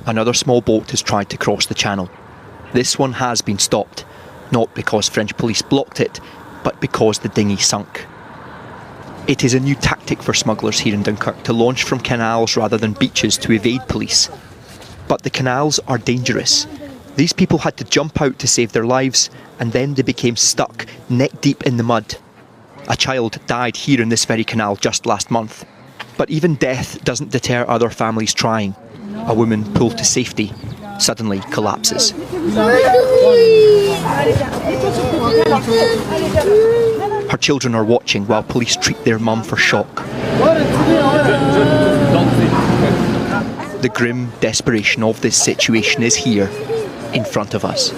Another small boat has tried to cross the channel. This one has been stopped, not because French police blocked it, but because the dinghy sunk. It is a new tactic for smugglers here in Dunkirk to launch from canals rather than beaches to evade police. But the canals are dangerous. These people had to jump out to save their lives, and then they became stuck neck deep in the mud. A child died here in this very canal just last month. But even death doesn't deter other families trying. A woman pulled to safety suddenly collapses. Her children are watching while police treat their mum for shock. The grim desperation of this situation is here, in front of us.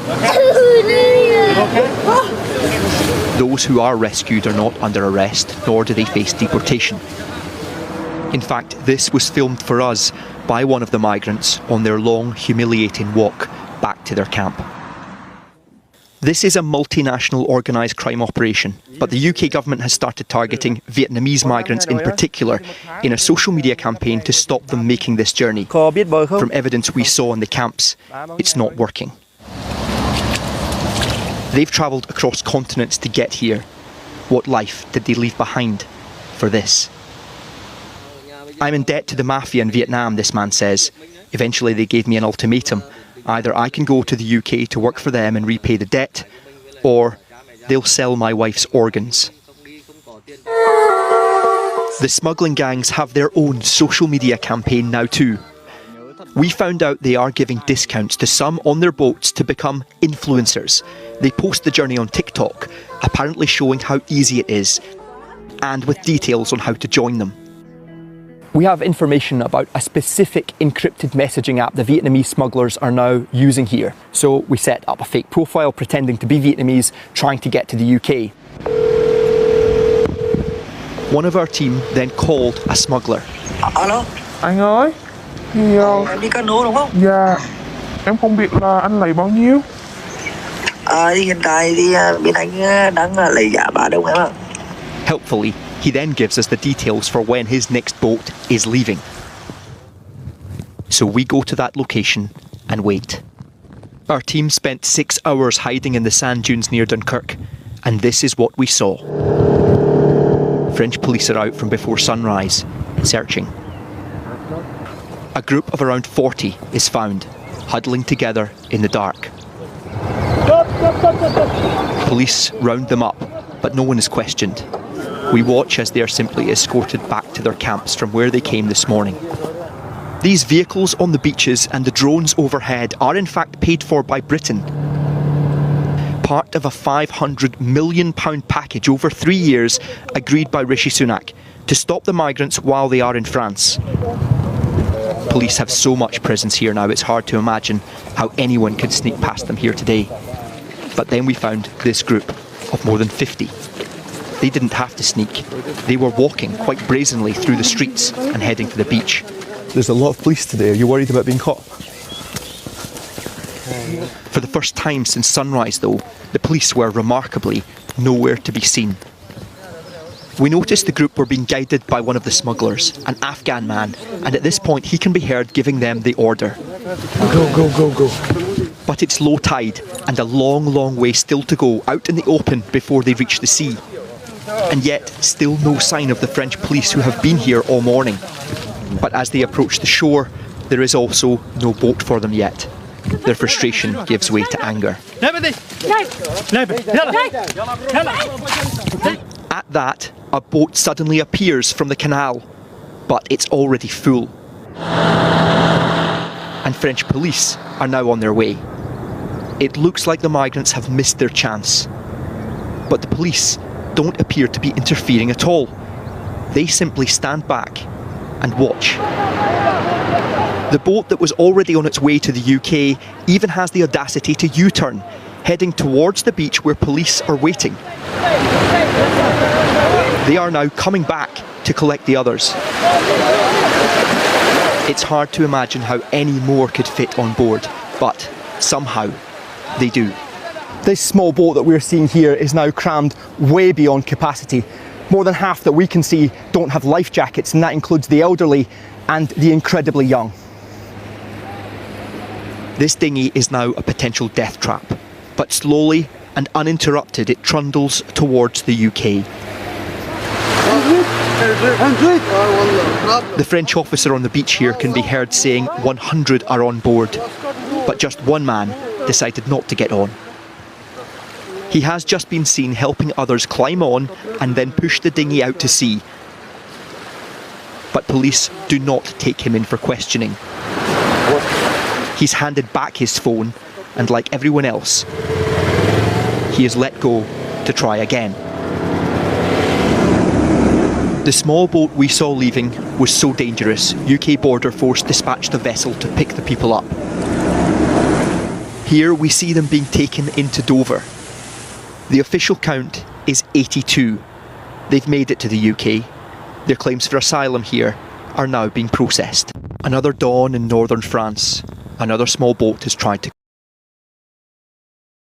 Those who are rescued are not under arrest, nor do they face deportation. In fact, this was filmed for us by one of the migrants on their long, humiliating walk back to their camp. This is a multinational organised crime operation, but the UK government has started targeting Vietnamese migrants in particular in a social media campaign to stop them making this journey. From evidence we saw in the camps, it's not working. They've travelled across continents to get here. What life did they leave behind for this? I'm in debt to the mafia in Vietnam, this man says. Eventually they gave me an ultimatum. Either I can go to the UK to work for them and repay the debt, or they'll sell my wife's organs. The smuggling gangs have their own social media campaign now too. We found out they are giving discounts to some on their boats to become influencers. They post the journey on TikTok, apparently showing how easy it is, and with details on how to join them. We have information about a specific encrypted messaging app the Vietnamese smugglers are now using here. So we set up a fake profile pretending to be Vietnamese, trying to get to the UK. One of our team then called a smuggler. Alo. Anh ơi, thì em đi cano đúng không? dạ, em không biết là anh lấy bao nhiêu. Hiện tại thì bên anh đang lấy giá 3 đồng em ạ. Helpfully, he then gives us the details for when his next boat is leaving. So we go to that location and wait. Our team spent 6 hours hiding in the sand dunes near Dunkirk, and this is what we saw. French police are out from before sunrise, searching. A group of around 40 is found, huddling together in the dark. Police round them up, but no one is questioned. We watch as they are simply escorted back to their camps from where they came this morning. These vehicles on the beaches and the drones overhead are in fact paid for by Britain. Part of a £500 million package over 3 years agreed by Rishi Sunak to stop the migrants while they are in France. Police have so much presence here now it's hard to imagine how anyone could sneak past them here today. But then we found this group of more than 50. They didn't have to sneak. They were walking quite brazenly through the streets and heading for the beach. There's a lot of police today. Are you worried about being caught? For the first time since sunrise though, the police were remarkably nowhere to be seen. We noticed the group were being guided by one of the smugglers, an Afghan man, and at this point he can be heard giving them the order. Go, go, go, go. But it's low tide and a long, long way still to go out in the open before they reach the sea. And yet, still no sign of the French police who have been here all morning. But as they approach the shore, there is also no boat for them yet. Their frustration gives way to anger. At that, a boat suddenly appears from the canal, but it's already full. And French police are now on their way. It looks like the migrants have missed their chance. But the police don't appear to be interfering at all. They simply stand back and watch. The boat that was already on its way to the UK even has the audacity to U-turn, heading towards the beach where police are waiting. They are now coming back to collect the others. It's hard to imagine how any more could fit on board, but somehow they do. This small boat that we're seeing here is now crammed way beyond capacity. More than half that we can see don't have life jackets, and that includes the elderly and the incredibly young. This dinghy is now a potential death trap, but slowly and uninterrupted it trundles towards the UK. The French officer on the beach here can be heard saying 100 are on board, but just one man decided not to get on. He has just been seen helping others climb on and then push the dinghy out to sea. But police do not take him in for questioning. He's handed back his phone, and like everyone else, he is let go to try again. The small boat we saw leaving was so dangerous, UK Border Force dispatched a vessel to pick the people up. Here we see them being taken into Dover. The official count is 82. They've made it to the UK. Their claims for asylum here are now being processed. Another dawn in northern France. Another small boat has tried to